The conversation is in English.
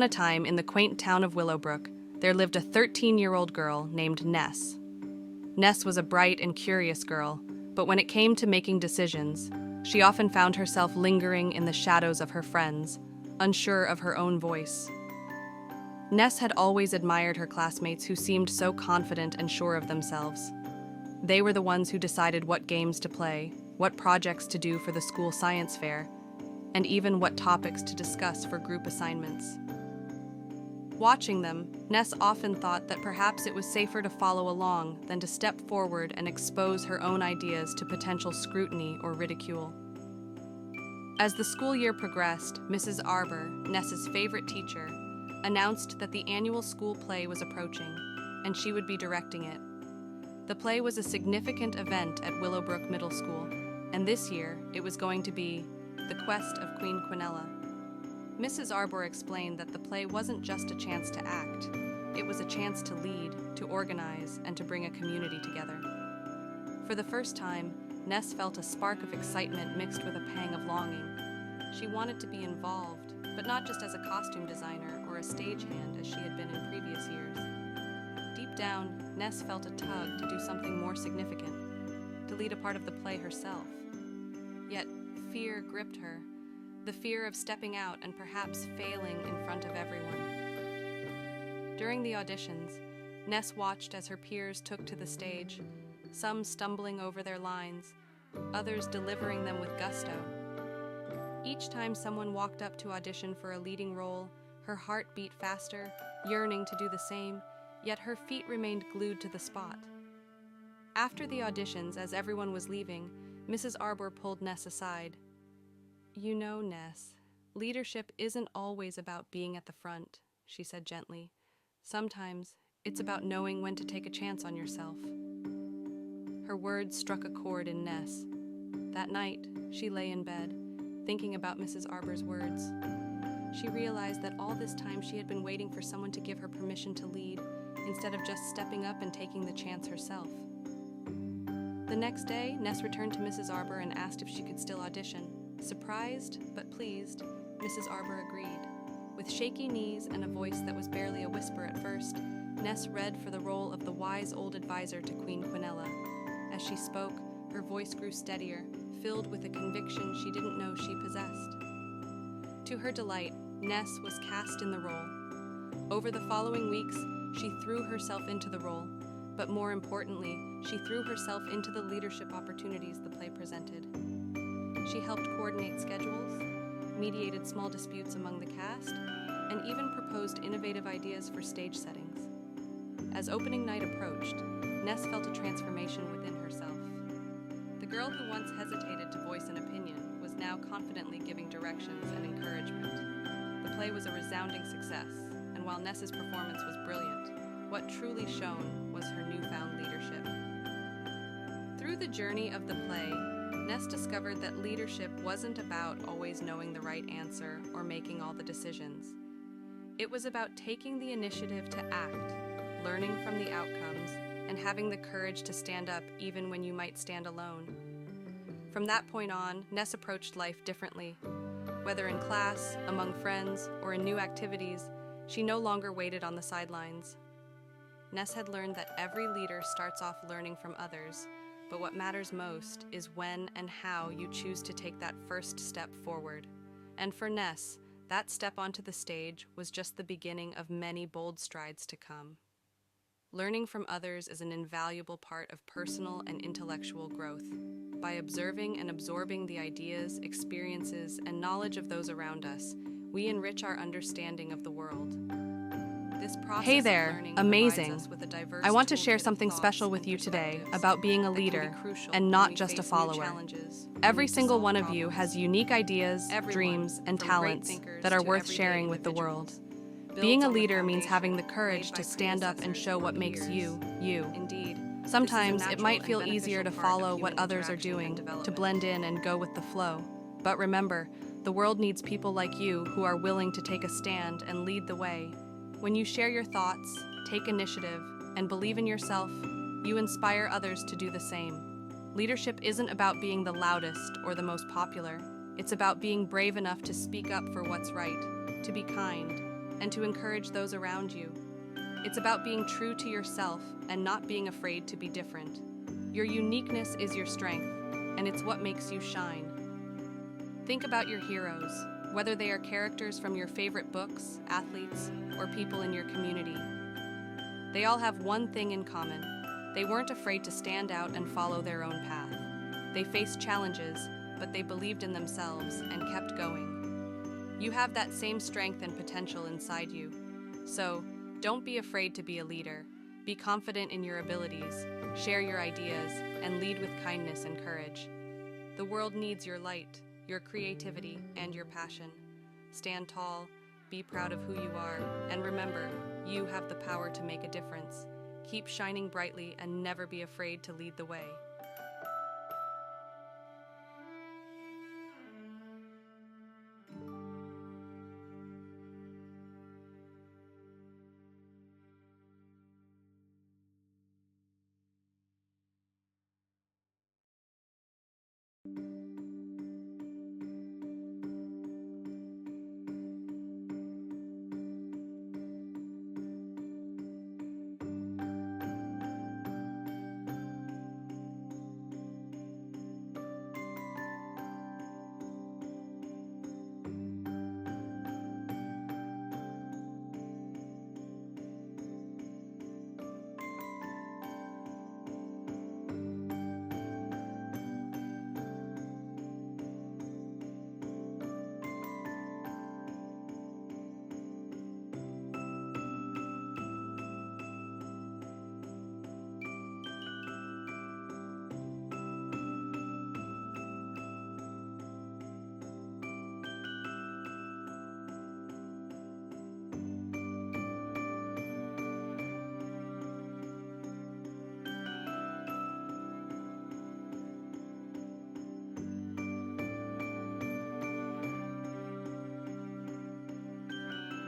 a time in the quaint town of Willowbrook, there lived a 13-year-old girl named Ness. Ness was a bright and curious girl, but when it came to making decisions, she often found herself lingering in the shadows of her friends, unsure of her own voice. Ness had always admired her classmates who seemed so confident and sure of themselves. They were the ones who decided what games to play, what projects to do for the school science fair, and even what topics to discuss for group assignments. Watching them, Ness often thought that perhaps it was safer to follow along than to step forward and expose her own ideas to potential scrutiny or ridicule. As the school year progressed, Mrs. Arbor, Ness's favorite teacher, announced that the annual school play was approaching, and she would be directing it. The play was a significant event at Willowbrook Middle School, and this year it was going to be The Quest of Queen Quinella. Mrs. Arbor explained that the play wasn't just a chance to act, it was a chance to lead, to organize, and to bring a community together. For the first time, Ness felt a spark of excitement mixed with a pang of longing. She wanted to be involved, but not just as a costume designer or a stagehand as she had been in previous years. Deep down, Ness felt a tug to do something more significant, to lead a part of the play herself. Yet, fear gripped her. The fear of stepping out and perhaps failing in front of everyone. During the auditions, Ness watched as her peers took to the stage, some stumbling over their lines, others delivering them with gusto. Each time someone walked up to audition for a leading role, her heart beat faster, yearning to do the same, yet her feet remained glued to the spot. After the auditions, as everyone was leaving, Mrs. Arbor pulled Ness aside. "You know, Ness, leadership isn't always about being at the front," she said gently. "Sometimes it's about knowing when to take a chance on yourself." Her words struck a chord in Ness. That night, she lay in bed, thinking about Mrs. Arbor's words. She realized that all this time she had been waiting for someone to give her permission to lead, instead of just stepping up and taking the chance herself. The next day, Ness returned to Mrs. Arbor and asked if she could still audition. Surprised, but pleased, Mrs. Arbor agreed. With shaky knees and a voice that was barely a whisper at first, Ness read for the role of the wise old advisor to Queen Quinella. As she spoke, her voice grew steadier, filled with a conviction she didn't know she possessed. To her delight, Ness was cast in the role. Over the following weeks, she threw herself into the role, but more importantly, she threw herself into the leadership opportunities the play presented. She helped coordinate schedules, mediated small disputes among the cast, and even proposed innovative ideas for stage settings. As opening night approached, Ness felt a transformation within herself. The girl who once hesitated to voice an opinion was now confidently giving directions and encouragement. The play was a resounding success, and while Ness's performance was brilliant, what truly shone was her newfound leadership. Through the journey of the play, Ness discovered that leadership wasn't about always knowing the right answer or making all the decisions. It was about taking the initiative to act, learning from the outcomes, and having the courage to stand up even when you might stand alone. From that point on, Ness approached life differently. Whether in class, among friends, or in new activities, she no longer waited on the sidelines. Ness had learned that every leader starts off learning from others, but what matters most is when and how you choose to take that first step forward. And for Ness, that step onto the stage was just the beginning of many bold strides to come. Learning from others is an invaluable part of personal and intellectual growth. By observing and absorbing the ideas, experiences, and knowledge of those around us, we enrich our understanding of the world. This process Hey of there, learning amazing. provides us with a diverse I want to share toolkit of something thoughts special with and you today perspectives about being a that can be leader crucial and when not we just a face new follower. challenges and Every need to single solve one of you problems. has unique ideas, Everyone, dreams, and from great talents thinkers that are to worth everyday sharing with the world. individuals, Being builds a on the leader means foundation having the laid courage by to stand up and predecessors show what over makes years. you, you. Indeed, Sometimes this is a it might natural feel and easier to beneficial part of follow what human others are interaction doing, and to development. blend in and go with the flow. But remember, the world needs people like you who are willing to take a stand and lead the way. When you share your thoughts, take initiative, and believe in yourself, you inspire others to do the same. Leadership isn't about being the loudest or the most popular. It's about being brave enough to speak up for what's right, to be kind, and to encourage those around you. It's about being true to yourself and not being afraid to be different. Your uniqueness is your strength, and it's what makes you shine. Think about your heroes, whether they are characters from your favorite books, athletes, or people in your community. They all have one thing in common. They weren't afraid to stand out and follow their own path. They faced challenges, but they believed in themselves and kept going. You have that same strength and potential inside you. So, don't be afraid to be a leader. Be confident in your abilities, share your ideas, and lead with kindness and courage. The world needs your light, your creativity, and your passion. Stand tall, be proud of who you are, and remember, you have the power to make a difference. Keep shining brightly and never be afraid to lead the way.